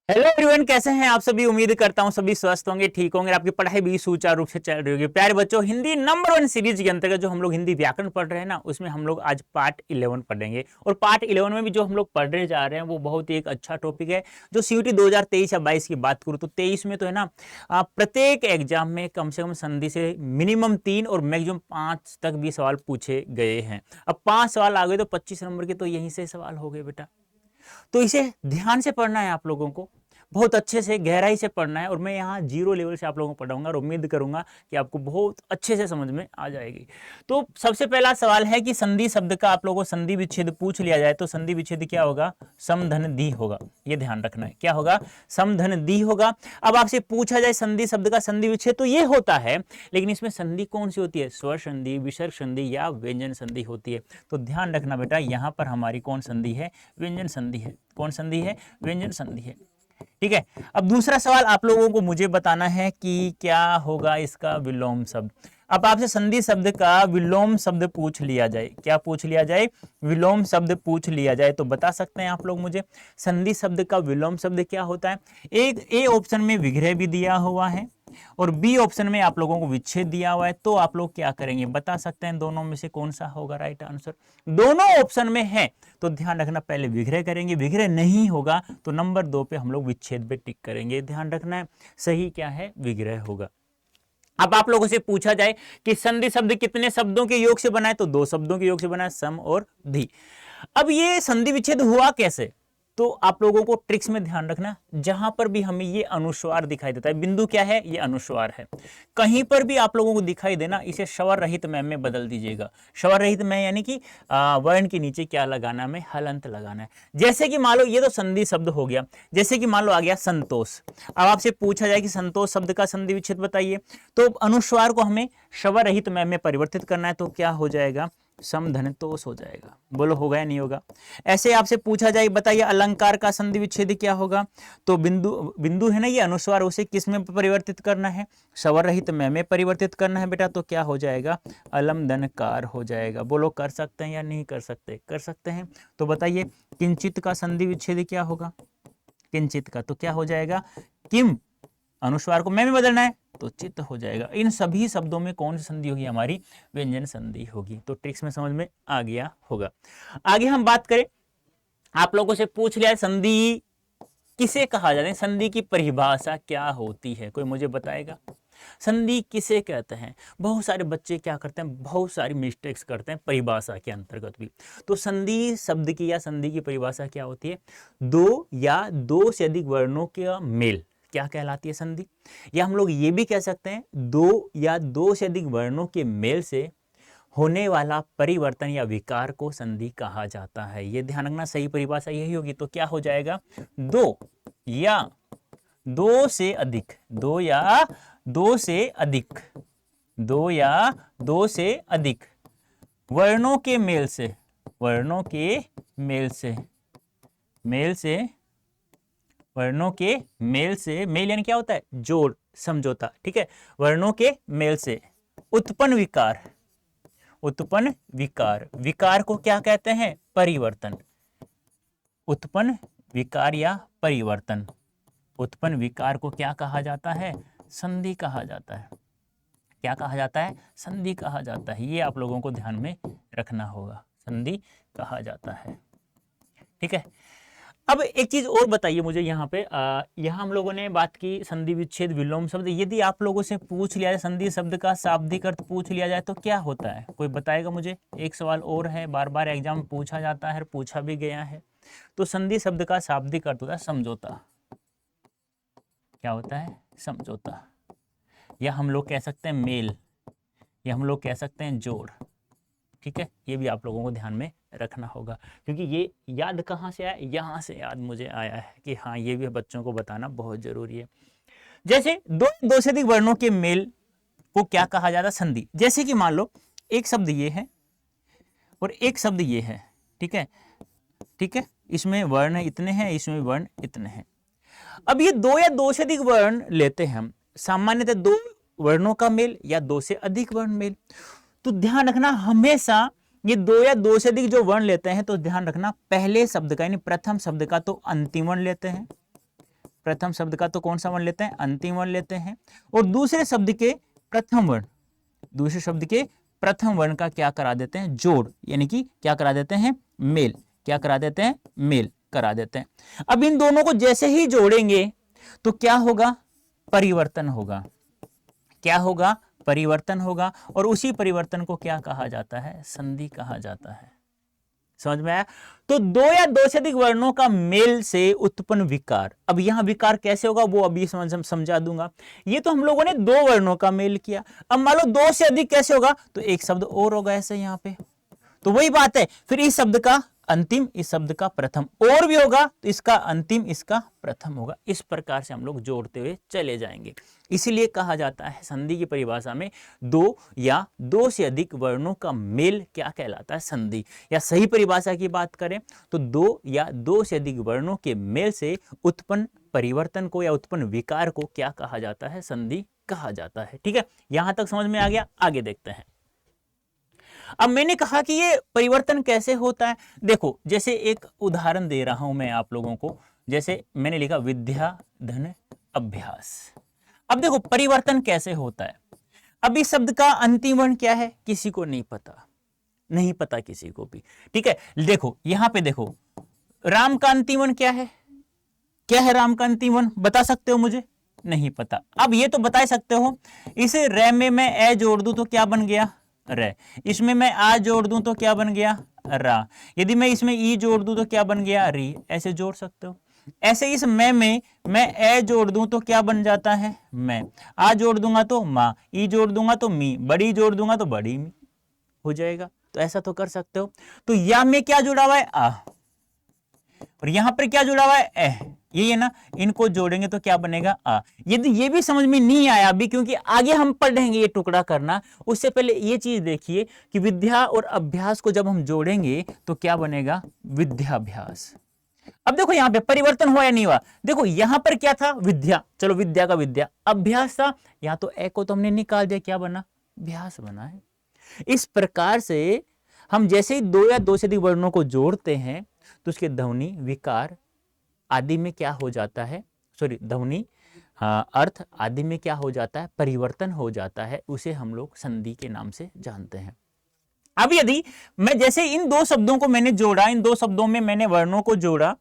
Hello everyone, कैसे हैं आप सभी। उम्मीद करता हूं सभी स्वस्थ होंगे, ठीक होंगे, आपकी पढ़ाई भी सुचारू रूप से चल रही होगी। प्यारे बच्चों, हिंदी नंबर 1 सीरीज के अंतर्गत जो हम लोग हिंदी व्याकरण पढ़ रहे हैं ना, उसमें हम लोग आज पार्ट 11 पढ़ेंगे। और पार्ट 11 में भी जो हम लोग पढ़ने जा रहे हैं वो बहुत ही एक अच्छा टॉपिक है। जो सीयूटी 2023 या 22 की बात करूँ तो 23 में तो है ना, प्रत्येक एग्जाम में कम से कम संधि से मिनिमम 3 और मैक्सिमम 5 तक भी सवाल पूछे गए हैं। अब 5 सवाल आ गए तो 25 नंबर के तो यहीं से सवाल हो गए बेटा। तो इसे ध्यान से पढ़ना है आप लोगों को, बहुत अच्छे से गहराई से पढ़ना है। और मैं यहाँ जीरो लेवल से आप लोगों को पढ़ाऊंगा और उम्मीद करूंगा कि आपको बहुत अच्छे से समझ में आ जाएगी। तो सबसे पहला सवाल है कि संधि शब्द का आप लोगों को संधि विच्छेद पूछ लिया जाए तो संधि विच्छेद क्या होगा? सम धन दी होगा। ये ध्यान रखना है, क्या होगा? सम धन दी होगा। अब आपसे पूछा जाए संधि शब्द का संधि विच्छेद तो ये होता है, लेकिन इसमें संधि कौन सी होती है? स्वर संधि, विसर्ग संधि या व्यंजन संधि होती है। तो ध्यान रखना बेटा, यहाँ पर हमारी कौन संधि है? व्यंजन संधि है। कौन संधि है? व्यंजन संधि है। ठीक है। अब दूसरा सवाल आप लोगों को मुझे बताना है कि क्या होगा इसका विलोम शब्द। अब आपसे संधि शब्द का विलोम शब्द पूछ लिया जाए, क्या पूछ लिया जाए? विलोम शब्द पूछ लिया जाए तो बता सकते हैं आप लोग मुझे संधि शब्द का विलोम शब्द क्या होता है? एक ए ऑप्शन में विग्रह भी दिया हुआ है और बी ऑप्शन में आप लोगों को विच्छेद दिया हुआ है। तो आप लोग क्या करेंगे, बता सकते हैं दोनों में से कौन सा होगा राइट आंसर? दोनों ऑप्शन में है तो ध्यान रखना, पहले विग्रह करेंगे, विग्रह नहीं होगा तो नंबर 2 पे हम लोग विच्छेद पे टिक करेंगे। ध्यान रखना है, सही क्या है? विग्रह होगा। अब आप लोगों से पूछा जाए कि संधि शब्द कितने शब्दों के योग से बना है, तो 2 शब्दों के योग से बना है, सम और धी। अब ये संधि विच्छेद हुआ कैसे? तो आप लोगों को ट्रिक्स में ध्यान रखना, जहां पर भी हमें ये अनुस्वार दिखाई देता है, बिंदु क्या है? ये अनुस्वार है। कहीं पर भी आप लोगों को दिखाई देना, इसे स्वर रहित में बदल दीजिएगा। स्वर रहित में यानी कि वर्ण के नीचे क्या लगाना है? हमें हलंत लगाना है। जैसे कि मान लो ये तो संधि शब्द हो गया, जैसे कि मान लो आ गया संतोष। अब आपसे पूछा जाए कि संतोष शब्द का संधि विच्छेद बताइए, तो अनुस्वार को हमें स्वर रहित में परिवर्तित करना है, तो क्या हो जाएगा? समधनतोष हो जाएगा। बोलो होगा या नहीं होगा? ऐसे आपसे पूछा जाए बताइए अलंकार का संधि विच्छेद क्या होगा, तो बिंदु बिंदु है ना ये अनुस्वार, उसे किस में परिवर्तित करना है? स्वर रहित में परिवर्तित करना है बेटा, तो क्या हो जाएगा? अलमदनकार हो जाएगा। बोलो कर सकते हैं या नहीं कर सकते? कर सकते हैं। तो बताइए किंचित का संधि विच्छेद क्या होगा? किंचित का तो क्या हो जाएगा? किम, अनुस्वार को में बदलना है तो चित्त हो जाएगा। इन सभी शब्दों में कौन सी संधि होगी? हमारी व्यंजन संधि होगी। तो ट्रिक्स में समझ में आ गया होगा। आगे हम बात करें, आप लोगों से पूछ लिया संधि किसे कहा जाता है, संधि की परिभाषा क्या होती है? कोई मुझे बताएगा संधि किसे कहते हैं? बहुत सारे बच्चे क्या करते हैं, बहुत सारी मिस्टेक्स करते हैं परिभाषा के अंतर्गत भी। तो संधि शब्द की या संधि की परिभाषा क्या होती है? दो या दो से अधिक वर्णों का मेल क्या कहलाती है संधि। या हम लोग ये भी कह सकते हैं दो या दो से अधिक वर्णों के मेल से होने वाला परिवर्तन या विकार को संधि कहा जाता है। ये ध्यान रखना, सही परिभाषा यही होगी। तो क्या हो जाएगा? दो या दो से अधिक, दो या दो से अधिक, दो या दो से अधिक वर्णों के मेल से, वर्णों के मेल से, मेल से, वर्णों के मेल से, मेल यानी क्या होता है? जोड़, समझौता। ठीक है, वर्णों के मेल से उत्पन्न विकार, उत्पन्न विकार, विकार को क्या कहते हैं? परिवर्तन। उत्पन्न विकार या परिवर्तन, उत्पन्न विकार को क्या कहा जाता है? संधि कहा जाता है। क्या कहा जाता है? संधि कहा जाता है। ये आप लोगों को ध्यान में रखना होगा, संधि कहा जाता है। ठीक है। अब एक चीज और बताइए मुझे यहाँ पे, यहाँ हम लोगों ने बात की संधि विच्छेद विलोम शब्द। यदि आप लोगों से पूछ लिया जाए संधि शब्द का शाब्दिक अर्थ पूछ लिया जाए तो क्या होता है? कोई बताएगा मुझे? एक सवाल और है, बार बार एग्जाम में पूछा जाता है, पूछा भी गया है। तो संधि शब्द का शाब्दिक अर्थ होता है समझौता। क्या होता है? समझौता। या हम लोग कह सकते हैं मेल, या हम लोग कह सकते हैं जोड़। ठीक है, ये भी आप लोगों को ध्यान में रखना होगा, क्योंकि ये याद कहाँ से आया? यहाँ से याद मुझे आया है कि हाँ ये भी बच्चों को बताना बहुत जरूरी है। जैसे दो से अधिक वर्णों के मेल को क्या कहा जाता है? संधि। जैसे कि मान लो एक शब्द ये है और एक शब्द ये है। ठीक है, ठीक है, इसमें वर्ण इतने हैं, इसमें वर्ण इतने हैं। अब ये दो या दो से अधिक वर्ण लेते हैं हम, सामान्यतः दो वर्णों का मेल या दो से अधिक वर्ण मेल। तो ध्यान रखना हमेशा ये दो या दो से अधिक जो वर्ण लेते हैं तो ध्यान रखना पहले शब्द का यानी प्रथम शब्द का तो अंतिम वर्ण लेते हैं, प्रथम शब्द का तो कौन सा वर्ण लेते हैं, अंतिम वर्ण लेते हैं, और दूसरे शब्द के प्रथम वर्ण, दूसरे शब्द के प्रथम वर्ण का क्या करा देते हैं, जोड़, यानी कि क्या करा देते हैं, मेल, क्या करा देते हैं, मेल करा देते हैं। अब इन दोनों को जैसे ही जोड़ेंगे तो क्या होगा, परिवर्तन होगा, क्या होगा, परिवर्तन होगा, और उसी परिवर्तन को क्या कहा जाता है, संधि कहा जाता है। समझ में आया? तो दो या दो से अधिक वर्णों का मेल से उत्पन्न विकार, अब यहां विकार कैसे होगा वो अभी समझा दूंगा। ये तो हम लोगों ने दो वर्णों का मेल किया, अब मान लो दो से अधिक कैसे होगा, तो एक शब्द और होगा ऐसे यहां पे, तो वही बात है, फिर इस शब्द का अंतिम, इस शब्द का प्रथम, और भी होगा तो इसका अंतिम, इसका प्रथम होगा। इस प्रकार से हम लोग जोड़ते हुए चले जाएंगे। इसीलिए कहा जाता है संधि की परिभाषा में दो या दो से अधिक वर्णों का मेल क्या कहलाता है, संधि। या सही परिभाषा की बात करें तो दो या दो से अधिक वर्णों के मेल से उत्पन्न परिवर्तन को या उत्पन्न विकार को क्या कहा जाता है, संधि कहा जाता है। ठीक है, यहां तक समझ में आ गया, आगे देखते हैं। अब मैंने कहा कि ये परिवर्तन कैसे होता है, देखो जैसे एक उदाहरण दे रहा हूं मैं आप लोगों को, जैसे मैंने लिखा विद्या धन अभ्यास। अब देखो परिवर्तन कैसे होता है। अब इस शब्द का अंतिम वर्ण क्या है, किसी को नहीं पता, नहीं पता किसी को भी। ठीक है, देखो यहां पे देखो राम का अंतिम वर्ण क्या है, क्या है राम का अंतिम वर्ण, बता सकते हो मुझे, नहीं पता। अब ये तो बता सकते हो, इस रे में मैं ए जोड़ दूं तो क्या बन गया, रे, इसमें मैं आ जोड़ दूं तो क्या बन गया, रा, यदि मैं इसमें ई जोड़ दूं तो क्या बन गया, री, ऐसे जोड़ सकते हो। ऐसे इस मैं ए जोड़ दूं तो क्या बन जाता है, मैं, आ जोड़ दूंगा तो माँ, ई जोड़ दूंगा तो मी, बड़ी जोड़ दूंगा तो बड़ी मी हो जाएगा। तो ऐसा तो कर सकते हो। तो या में क्या जुड़ा हुआ है, आ, और यहां पर क्या जुड़ा हुआ है, ए, ये है ना, इनको जोड़ेंगे तो क्या बनेगा, आ। यदि ये भी समझ में नहीं आया अभी, क्योंकि आगे हम पढ़ेंगे ये टुकड़ा करना, उससे पहले ये चीज देखिए कि विद्या और अभ्यास को जब हम जोड़ेंगे तो क्या बनेगा, विद्याभ्यास। अब देखो यहां पे परिवर्तन हुआ या नहीं हुआ, देखो यहां पर क्या था, विद्या, चलो विद्या का विद्या, अभ्यास था, यहां तो ए को तो हमने निकाल दिया, क्या बना, अभ्यास बना है। इस प्रकार से हम जैसे ही दो या दो से अधिक वर्णों को जोड़ते हैं तो उसके ध्वनि विकार आदि में क्या हो जाता है, सॉरी ध्वनि अर्थ आदि में क्या हो जाता है, परिवर्तन हो जाता है, उसे हम लोग संधि के नाम से जानते हैं। अब यदि मैं जैसे इन दो शब्दों को मैंने जोड़ा, इन दो शब्दों में मैंने वर्णों को जोड़ा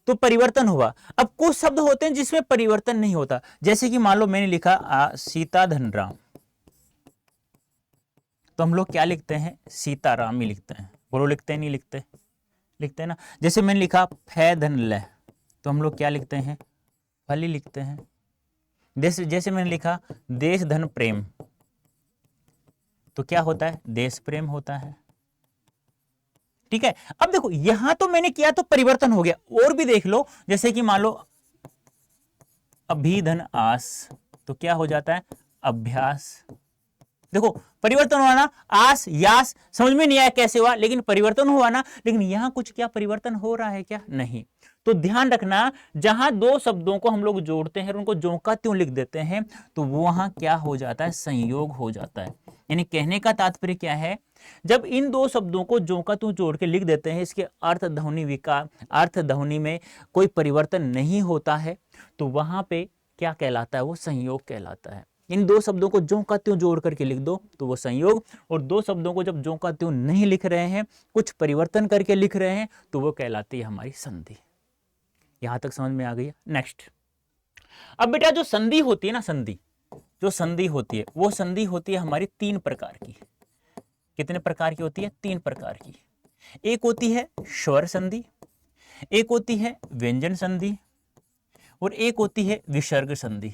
तो परिवर्तन हुआ। अब कुछ शब्द होते हैं जिसमें परिवर्तन नहीं होता, जैसे कि मान लो मैंने लिखा सीता धन राम, तो हम लोग क्या लिखते हैं, सीताराम ही लिखते हैं, बोलो लिखते हैं नहीं लिखते, लिखते हैं ना। जैसे मैंने लिखा फै धन ल, तो हम लोग क्या लिखते हैं, फल ही लिखते हैं। जैसे मैंने लिखा देश धन प्रेम, तो क्या होता है, देश प्रेम होता है। ठीक है, अब देखो यहां तो मैंने किया तो परिवर्तन हो गया, और भी देख लो, जैसे कि मान लो अभिधन आस, तो क्या हो जाता है, अभ्यास। देखो परिवर्तन हुआ ना, आस यास, समझ में नहीं आया कैसे हुआ, लेकिन परिवर्तन हुआ ना। लेकिन यहां कुछ क्या परिवर्तन हो रहा है क्या, नहीं। तो ध्यान रखना, जहां दो शब्दों को हम लोग जोड़ते हैं और उनको ज्यों का त्यों लिख देते हैं तो वहां क्या हो जाता है, संयोग हो जाता है। यानी कहने का तात्पर्य क्या है, जब इन दो शब्दों को ज्यों का त्यों जोड़ के लिख देते हैं, इसके अर्थ ध्वनि विकार, अर्थ ध्वनि में कोई परिवर्तन नहीं होता है, तो वहां पे क्या कहलाता है, वो संयोग कहलाता है। इन दो शब्दों को ज्यों का त्यों जोड़ करके लिख दो तो वो संयोग, और दो शब्दों को जब ज्यों का त्यों नहीं लिख रहे हैं, कुछ परिवर्तन करके लिख रहे हैं, तो वो कहलाती है हमारी संधि। यहां तक समझ में आ गई। नेक्स्ट, अब बेटा जो संधि होती है ना, संधि जो संधि होती है वो संधि होती है हमारी तीन प्रकार की। कितने प्रकार की होती है, तीन प्रकार की। एक होती है स्वर संधि, एक होती है व्यंजन संधि, और एक होती है विसर्ग संधि।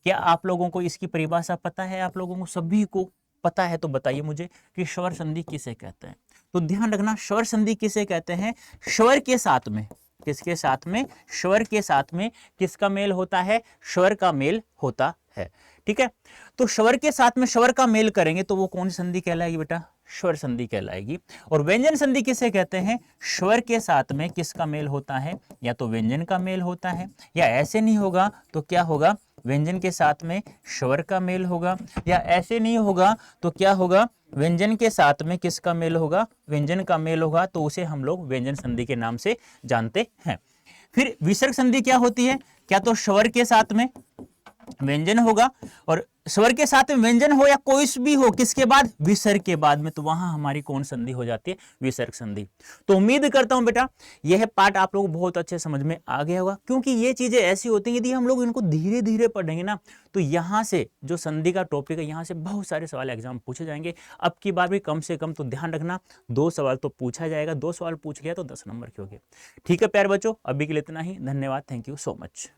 क्या आप लोगों को इसकी परिभाषा पता है, आप लोगों को सभी को पता है तो बताइए मुझे कि स्वर संधि किसे कहते हैं। तो ध्यान रखना, स्वर संधि किसे कहते हैं, स्वर के साथ में, किसके साथ में, स्वर के साथ में किसका मेल होता है, स्वर का मेल होता है। ठीक है, तो स्वर के साथ में स्वर का मेल करेंगे तो वो कौन सी संधि कहलाएगी बेटा, स्वर संधि कहलाएगी। और व्यंजन संधि किसे कहते हैं, स्वर के साथ में किसका मेल होता है, या तो व्यंजन का मेल होता है, या ऐसे नहीं होगा तो क्या होगा, व्यंजन के साथ में स्वर का मेल होगा, या ऐसे नहीं होगा तो क्या होगा, व्यंजन के साथ में किसका मेल होगा, व्यंजन का मेल होगा, तो उसे हम लोग व्यंजन संधि के नाम से जानते हैं। फिर विसर्ग संधि क्या होती है, क्या तो स्वर के साथ में व्यंजन होगा, और स्वर के साथ में व्यंजन हो या कोई भी हो, किसके बाद, विसर्ग के बाद में, तो वहां हमारी कौन संधि हो जाती है, विसर्ग संधि। तो उम्मीद करता हूं बेटा यह पार्ट आप लोगों को बहुत अच्छे समझ में आ गया होगा, क्योंकि ये चीजें ऐसी होती हैं यदि हम लोग इनको धीरे धीरे पढ़ेंगे ना, तो यहां से जो संधि का टॉपिक है यहां से बहुत सारे सवाल एग्जाम पूछे जाएंगे। अब की बार भी कम से कम तो ध्यान रखना 2 सवाल तो पूछा जाएगा, 2 सवाल पूछ लिया तो 10 नंबर के हो गए। ठीक है प्यारे बच्चों, अभी के लिए इतना ही, धन्यवाद, थैंक यू सो मच।